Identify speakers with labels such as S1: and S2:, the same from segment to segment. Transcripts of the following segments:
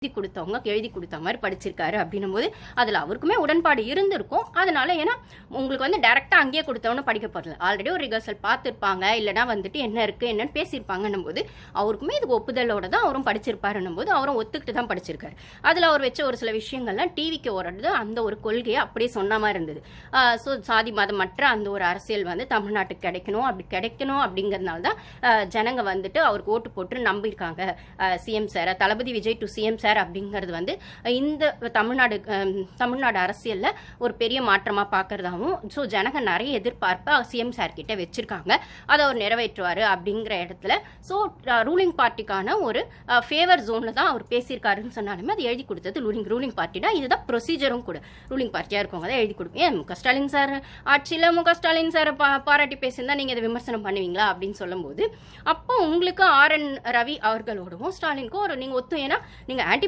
S1: எழுதி கொடுத்த மாதிரி படிச்சிருக்காரு அப்படின்னும் போது அதில் அவருக்குமே உடன்பாடு இருந்திருக்கும். அதனால ஏன்னா உங்களுக்கு வந்து டைரெக்டாக அங்கேயே கொடுத்தவொன்னு படிக்க போகிறல, ஆல்ரெடி ஒரு ரிகர்சல் பார்த்துருப்பாங்க, இல்லைனா வந்துட்டு என்ன இருக்குது என்னன்னு பேசியிருப்பாங்கன்னும் போது அவருக்குமே இதுக்கு ஒப்புதலோட தான் அவரும் படிச்சிருப்பாருன்னும் போது அவரும் ஒத்துக்கிட்டு தான் படிச்சிருக்காரு. அதில் அவர் வச்ச ஒரு சில விஷயங்கள்லாம் டிவிக்கு ஓடுறது அந்த ஒரு கொள்கையை அப்படியே சொன்ன மாதிரி இருந்தது. ஸோ சாதி மதம் மற்ற அந்த ஒரு அரசியல் வந்து தமிழ்நாட்டுக்கு கிடைக்கணும் அப்படிங்கிறதுனால தான் ஜனங்க வந்துட்டு அவருக்கு ஓட்டு போட்டு நம்பியிருக்காங்க. CM sir Thalapathy Vijay to CM sir அப்படிங்கிறது வந்து இந்த தமிழ்நாடு அரசியல்ல ஒரு பெரிய மாற்றமா பார்க்கறதாவும், ஸோ ஜனங்க நிறைய எதிர்பார்ப்பை சிஎம் சார் கிட்ட வச்சிருக்காங்க, அதை அவர் நிறைவேற்றுவாரு அப்படிங்கிற இடத்துல. ஸோ ரூலிங் பார்ட்டிக்கான ஒரு ஃபேவர் ஜோன்ல தான் அவர் பேசியிருக்காருன்னு சொன்னாலுமே அது எழுதி கொடுத்தது ரூலிங் பார்ட்டி தான். இதுதான் ப்ரொசீஜரும் கூட. ரூலிங் பார்ட்டியா இருக்கவங்க தான் எழுதி கொடுக்கும். ஏன் முக ஸ்டாலின் சார் ஆட்சியில் முக ஸ்டாலின் சார் பாராட்டி பேசியிருந்தா நீங்க இதை விமர்சனம் பண்ணுவீங்களா அப்படின்னு சொல்லும் போது அப்போ உங்களுக்கு RN ரவி அவர்களோடவும் ஸ்டாலினுக்கும் ஒரு நீங்க ஒத்து, ஏன்னா நீங்க ஆன்டி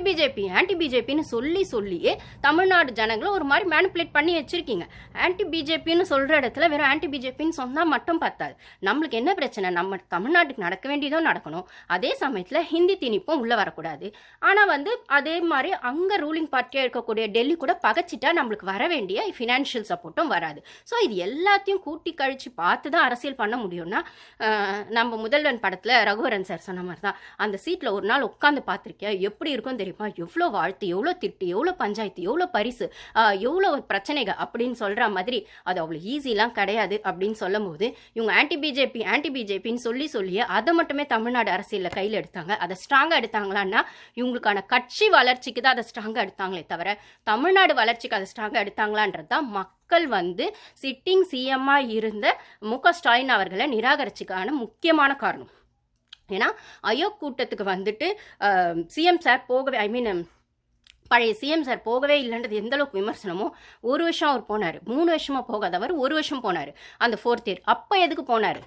S1: பிஜேபின்னு சொல்லியே தமிழ்நாடு ஜனங்களை ஒரு மாதிரி மேனிப்புலேட் பண்ணி வச்சிருக்கீங்க. ஆன்டி பிஜேபின்னு சொல்ற இடத்துல வெறும் ஆன்டி பிஜேபின்னு சொன்னா மட்டும் பத்தாது. நம்மளுக்கு என்ன பிரச்சனை, நம்ம தமிழ்நாட்டுக்கு நடக்க வேண்டியதோ நடக்கணும், அதே சமயத்துல ஹிந்தி திணிப்பும் உள்ள வரக்கூடாது. ஆனா வந்து அதே மாதிரி அங்க ரூலிங் பார்ட்டியா இருக்கக்கூடிய டெல்லி கூட பகச்சிட்டா நம்மளுக்கு வர வேண்டிய ஃபினான்ஷியல் சப்போர்ட்டும் வராது. ஸோ இது எல்லாத்தையும் கூட்டி கழிச்சு பார்த்து தான் அரசியல் பண்ண முடியும்னா, நம்ம முதல்வன் படத்துல ரகுவரன் சார் சொன்ன மாதிரி தான், அந்த சீட்ல ஒரு நாள் உட்காந்து பார்த்துருக்கேன், எப்படி இருக்கும் தெரியுமா, எவ்வளோ வாழ்த்து, எவ்வளோ திட்டு, எவ்வளோ பஞ்சாயத்து, எவ்வளோ பரிசு, எவ்வளோ பிரச்சனைகள் அப்படின்னு சொல்ற மாதிரி அது அவ்வளோ ஈஸிலாம் கிடையாது அப்படின்னு சொல்லும் போது இவங்க ஆன்டி பிஜேபின்னு சொல்லியே அதை மட்டுமே தமிழ்நாடு அரசியலில் கையில் எடுத்தாங்க. அதை ஸ்ட்ராங்காக எடுத்தாங்களான்னா இவங்களுக்கான கட்சி வளர்ச்சிக்கு தான் அதை ஸ்ட்ராங்காக எடுத்தாங்களே தவிர தமிழ்நாடு வளர்ச்சிக்கு அதை ஸ்ட்ராங்காக எடுத்தாங்களான்றது தான் மக்கள் வந்து சிட்டிங் சிஎம்மா இருந்த முக ஸ்டாலின் அவர்களை நிராகரிச்சுக்கான முக்கியமான காரணம். ஏன்னா அயோக் கூட்டத்துக்கு வந்துட்டு சிஎம் சார் போகவே பழைய சிஎம் சார் போகவே இல்லைன்றது எந்த அளவுக்கு விமர்சனமோ, ஒரு வருஷம் அவர் போனார், 3 வருஷமா போகாதவர் ஒரு வருஷம் போனார் அந்த 4th year. அப்போ எதுக்கு போனார்?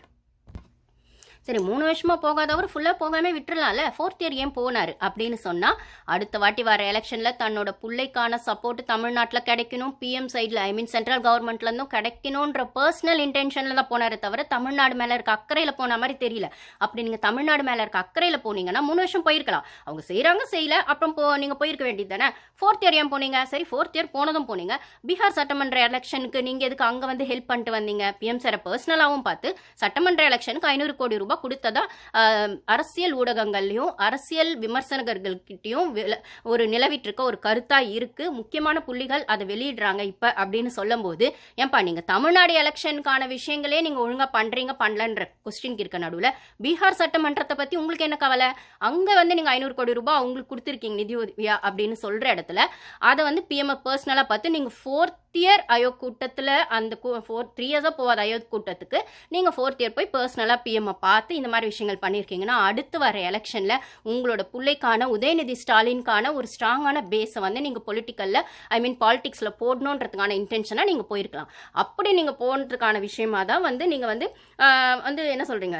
S1: சரி 3 வருஷமா போகாதவர் ஃபுல்லாக போகாம விட்டுறலாம்ல, 4th year ஏன் போனார் அப்படின்னு சொன்னால் அடுத்த வாட்டி வர எலெக்ஷனில் தன்னோட பிள்ளைக்கான சப்போர்ட் தமிழ்நாட்டில் கிடைக்கணும், பிஎம் சைடில் சென்ட்ரல் கவர்மெண்ட்லேருந்தும் கிடைக்கணுன்ற பர்சனல் இன்டென்ஷனில் தான் போனாரே தவிர தமிழ்நாடு மேலே இருக்க அக்கறையில் போன மாதிரி தெரியல. அப்படி நீங்கள் தமிழ்நாடு மேலே இருக்க அக்கறையில் போனீங்கன்னா 3 வருஷம் போயிருக்கலாம். அவங்க செய்யல, அப்புறம் நீங்கள் போயிருக்க வேண்டியது தானே. 4th year ஏன் போனீங்க? சரி 4th year போனதும் போனீங்க, பீகார் சட்டமன்ற எலெக்ஷனுக்கு நீங்கள் எதுக்கு அங்கே வந்து ஹெல்ப் பண்ணிட்டு வந்தீங்க? பிஎம் சாரை பர்சனலாகவும் பார்த்து சட்டமன்ற எலெக்ஷனுக்கு 500 கோடி ரூபாய் கொடுத்ததா அரசியல் ஊடகங்கள்லயும் அரசியல் விமர்சகர்கள்கிட்டயும் ஒரு நிலவிட்டு இருக்க ஒரு கருத்தா இருக்கு. முக்கியமான புள்ளிகள் அதை வெளியிடுறாங்க இப்ப அப்படின்னு சொல்லும் போது, ஏன்பா நீங்க தமிழ்நாடு எலெக்ஷனுக்கான விஷயங்களே நீங்க ஒழுங்கா பண்றீங்க பண்ணலன்ற கொஸ்டின் இருக்க நடுவுல பீகார் சட்டமன்றத்தை பத்தி உங்களுக்கு என்ன கவலை? அங்க வந்து நீங்க 500 கோடி ரூபாய் அவங்களுக்கு கொடுத்துருக்கீங்க நிதி உதவியா அப்படின்னு சொல்ற இடத்துல அதை வந்து பிஎம் பர்சனலா பார்த்து நீங்க 4th year அயோக் கூட்டத்துல அந்த 3 years போவாத அயோக் கூட்டத்துக்கு நீங்க 4th year போய் பர்சனலா பிஎம் பார்த்து இந்த மாதிரி விஷயங்கள் பண்ணியிருக்கீங்கன்னா அடுத்து வர எலெக்ஷன்ல உங்களோட பிள்ளைக்கான உதயநிதி ஸ்டாலினுக்கான ஒரு ஸ்ட்ராங்கான பேஸை வந்து நீங்க பாலிடிக்ஸ்ல போடணுன்றதுக்கான இன்டென்ஷனா நீங்க போயிருக்கலாம். அப்படி நீங்க போனதுக்கான விஷயமா தான் வந்து நீங்க வந்து என்ன சொல்றீங்க,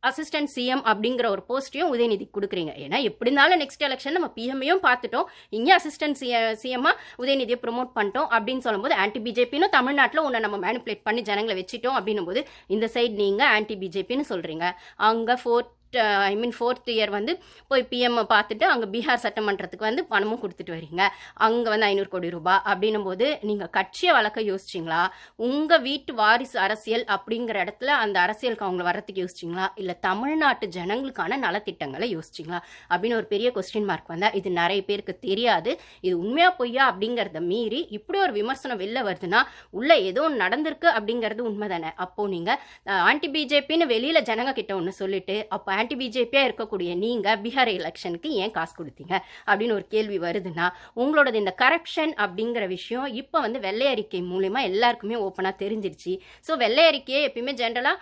S1: அசிஸ்டன்ட் சிஎம் அப்படிங்கிற ஒரு போஸ்டையும் உதயநிதி கொடுக்குறீங்க. ஏன்னா எப்படி இருந்தாலும் நெக்ஸ்ட் எலெக்ஷன் நம்ம பிஎம்ஐயும் பார்த்துட்டோம், இங்கே அசிஸ்டன்ட் சிஎம்மா உதயநிதியை ப்ரொமோட் பண்ணிட்டோம் அப்படின்னு சொல்லும்போது ஆன்டி பிஜேபின்னு தமிழ்நாட்டில் உன்னை நம்ம மேனிப்புலேட் பண்ணி ஜனங்களை வச்சுட்டோம் அப்படின்னும் போது இந்த சைடு நீங்கள் ஆன்டி பிஜேபின்னு சொல்கிறீங்க, அங்கே 4th year வந்து போய் பிஎம் பார்த்துட்டு அங்கே பீகார் சட்டமன்றத்துக்கு வந்து பணமும் கொடுத்துட்டு வரீங்க, அங்கே வந்து 500 கோடி ரூபாய் அப்படின்னும் போது நீங்கள் கட்சியை வளர்க்க யோசிச்சிங்களா? உங்கள் வீட்டு வாரிசு அரசியல் அப்படிங்கிற இடத்துல அந்த அரசியலுக்கு அவங்களை வரத்துக்கு யோசிச்சிங்களா? இல்லை தமிழ்நாட்டு ஜனங்களுக்கான நலத்திட்டங்களை யோசிச்சிங்களா அப்படின்னு ஒரு பெரிய கொஸ்டின் மார்க் வந்தால் இது நிறைய பேருக்கு தெரியாது. இது உண்மையா பொய்யா அப்படிங்கிறத மீறி இப்படி ஒரு விமர்சனம் வெளில வருதுன்னா உள்ள ஏதோ நடந்திருக்கு அப்படிங்கிறது உண்மை தானே. அப்போ நீங்கள் ஆன்டி பிஜேபின்னு வெளியில ஜனங்க கிட்ட ஒன்று சொல்லிட்டு அப்போ ஆன்டி பிஜேபியா இருக்கக்கூடிய நீங்க பீகார் எலெக்ஷனுக்கு ஏன் காசு கொடுத்தீங்க அப்படின்னு ஒரு கேள்வி வருதுன்னா உங்களோட இந்த கரப்ஷன் அப்படிங்கிற விஷயம் இப்போ வந்து வெள்ளை அறிக்கை மூலமா எல்லாருக்குமே ஓப்பனா தெரிஞ்சிருச்சு. ஸோ வெள்ளை அறிக்கையை எப்பயுமே ஜென்ரலா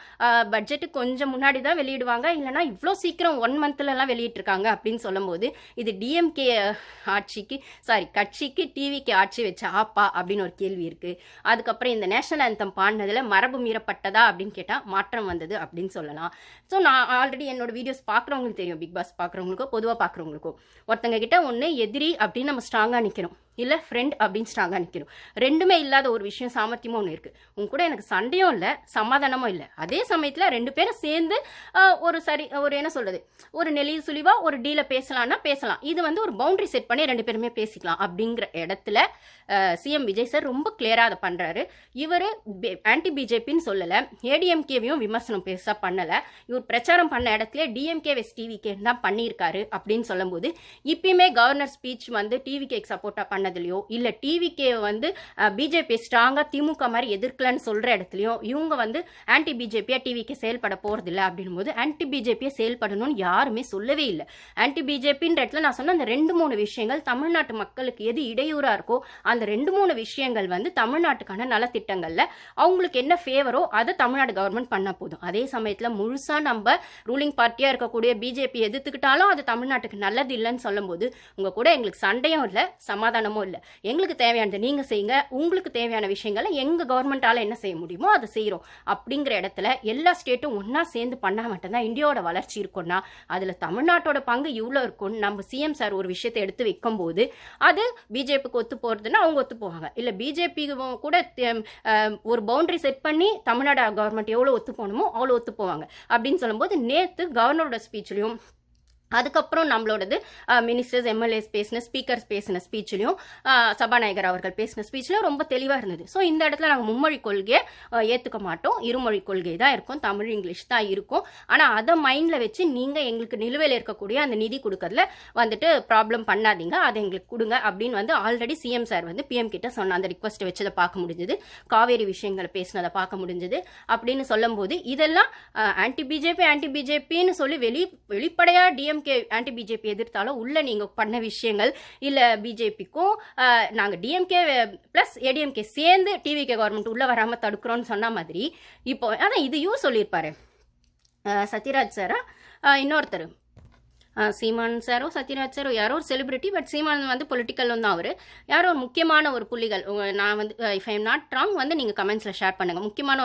S1: பட்ஜெட்டு கொஞ்சம் முன்னாடி தான் வெளியிடுவாங்க, இல்லைன்னா இவ்வளோ சீக்கிரம் 1 monthல எல்லாம் வெளியிட்டிருக்காங்க அப்படின்னு சொல்லும் போது இது டிஎம்கே கட்சிக்கு டிவிக்கு ஆட்சி வச்ச ஆப்பா அப்படின்னு ஒரு கேள்வி இருக்கு. அதுக்கப்புறம் இந்த நேஷனல் ஆந்தம் பாடினதுல மரபு மீறப்பட்டதா அப்படின்னு கேட்டா மாற்றம் வந்தது அப்படின்னு சொல்லலாம். ஸோ நான் ஆல்ரெடி என்னோட வீடியோஸ் பார்க்குறவங்களுக்கு தெரியும், பிக் பாஸ் பார்க்குறவங்களுக்கோ பொதுவாக பார்க்குறவங்களுக்கோ ஒருத்தங்க கிட்ட ஒன்று எதிரி அப்படின்னு நம்ம ஸ்ட்ராங்காக நிற்கிறோம், இல்லை ஃப்ரெண்ட் அப்படின்னு ஸ்ட்ராங்காக நிற்கணும். ரெண்டுமே இல்லாத ஒரு விஷயம் சாமர்த்தியமும் ஒன்று இருக்குது. உங்க கூட எனக்கு சண்டையும் இல்லை, சமாதானமும் இல்லை. அதே சமயத்தில் ரெண்டு பேரும் சேர்ந்து ஒரு என்ன சொல்கிறது, ஒரு நெளிவு சுழிவாக ஒரு டீலை பேசலாம்னா பேசலாம். இது வந்து ஒரு பவுண்டரி செட் பண்ணி ரெண்டு பேருமே பேசிக்கலாம் அப்படிங்கிற இடத்துல சிஎம் விஜய் சார் ரொம்ப கிளியராக அதை பண்ணுறாரு. இவர் ஆன்டி பிஜேபின்னு சொல்லலை, ஏடிஎம்கேவையும் விமர்சனம் பெருசாக பண்ணலை. இவர் பிரச்சாரம் பண்ண இடத்துல டிஎம்கே வெஸ் டிவிகே தான் பண்ணியிருக்காரு அப்படின்னு சொல்லும்போது, இப்பயுமே கவர்னர் ஸ்பீச் வந்து டிவிகேக்கு சப்போர்ட்டாக பண்ணதுலையோ இல்லை டிவிகே வந்து பிஜேபி ஸ்ட்ராங்காக திமுக மாதிரி எதிர்க்கலன்னு சொல்கிற இடத்துலையும் இவங்க வந்து ஆன்டி பிஜேபியாக டிவிகே செயல்பட போகிறதில்ல அப்படின்னும் போது, ஆன்டி பிஜேபியை செயல்படணும்னு யாருமே சொல்லவே இல்லை. ஆன்டி பிஜேபின்ற இடத்துல நான் சொன்ன அந்த 2-3 விஷயங்கள் தமிழ்நாட்டு மக்களுக்கு எது இடையூறாக இருக்கோ அந்த 2-3 விஷயங்கள் வந்து தமிழ்நாட்டுக்கான நலத்திட்டங்களில் அவங்களுக்கு என்ன ஃபேவரோ அதை தமிழ்நாடு கவர்மெண்ட் பண்ண போதும். அதே சமயத்தில் முழுசாக நம்ம ரூலிங் பார்ட்டியாக இருக்கக்கூடிய பிஜேபி எதிர்த்துக்கிட்டாலும் அது தமிழ்நாட்டுக்கு நல்லது இல்லைன்னு சொல்லும்போது, உங்கள் கூட எங்களுக்கு சண்டையும் இல்லை, சமாதானமும் இல்லை. எங்களுக்கு தேவையானது நீங்கள் செய்யுங்க, உங்களுக்கு தேவையான விஷயங்களை எங்கள் கவர்மெண்ட்டால் என்ன செய்ய முடியுமோ அதை செய்கிறோம் அப்படிங்கிற இடத்துல எல்லா ஸ்டேட்டும் ஒன்றா சேர்ந்து பண்ணால் மட்டும்தான் இந்தியாவோட வளர்ச்சி இருக்கும்னா, அதில் தமிழ்நாட்டோட பங்கு இவ்வளோ இருக்கும்னு நம்ம சிஎம் சார் ஒரு விஷயத்தை எடுத்து வைக்கும்போது அது பிஜேபிக்கு ஒத்து போகிறதுன்னா அவங்க ஒத்து போவாங்க. இல்லை பிஜேபி கூட ஒரு பவுண்டரி செட் பண்ணி தமிழ்நாடு கவர்மெண்ட் எவ்வளோ ஒத்து போகணுமோ அவ்வளோ ஒத்து போவாங்க அப்படின்னு சொல்லும்போது, நேற்று கவர்னரோட ஸ்பீச்லையும் அதுக்கப்புறம் நம்மளோடது மினிஸ்டர்ஸ் எம்எல்ஏஸ் பேசின ஸ்பீக்கர்ஸ் பேசின ஸ்பீச்லையும் சபாநாயகர் அவர்கள் பேசின ஸ்பீச்லையும் ரொம்ப தெளிவாக இருந்தது. ஸோ இந்த இடத்துல நாங்கள் மும்மொழி கொள்கையை ஏற்றுக்க மாட்டோம், இருமொழி கொள்கை தான் இருக்கும், தமிழ் இங்கிலீஷ் தான் இருக்கும். ஆனால் அதை மைண்டில் வச்சு நீங்கள் எங்களுக்கு நிலுவையில் இருக்கக்கூடிய அந்த நிதி கொடுக்கறதுல வந்துட்டு ப்ராப்ளம் பண்ணாதீங்க, அதை எங்களுக்கு கொடுங்க அப்படின்னு வந்து ஆல்ரெடி சிஎம் சார் வந்து பிஎம் கிட்ட சொன்ன அந்த ரிக்வஸ்ட்டை வச்சதை பார்க்க முடிஞ்சது. காவேரி விஷயங்களை பேசினதை பார்க்க முடிஞ்சது. அப்படின்னு சொல்லும்போது இதெல்லாம் ஆன்டி பிஜேபின்னு சொல்லி வெளிப்படையாக டிஎம்கே ஆன்டி பிஜேபி எதிர்த்தாலும் உள்ள நீங்க பண்ண விஷயங்கள் இல்ல பிஜேபிக்கும் நாங்க டிஎம்கே பிளஸ் ஏடிஎம்கே சேர்ந்து டிவிகே கவர்மெண்ட் உள்ள வராம தடுக்கிறோம்னு சொன்ன மாதிரி இப்போ அதான் இதையும் சொல்லியிருப்பாரு சத்யராஜ் சாரா இன்னொருத்தர் சீமான் சாரோ சத்யராஜ் சாரோ யாரோ ஒரு செலிபிரிட்டி, பட் சீமான் வந்து பொலிட்டிக்கல் தான் அவர். யாரோ ஒரு முக்கியமான ஒரு புள்ளிகள் நான் வந்து if I am not wrong வந்து நீங்கள் கமெண்ட்ஸில் ஷேர் பண்ணுங்கள். முக்கியமான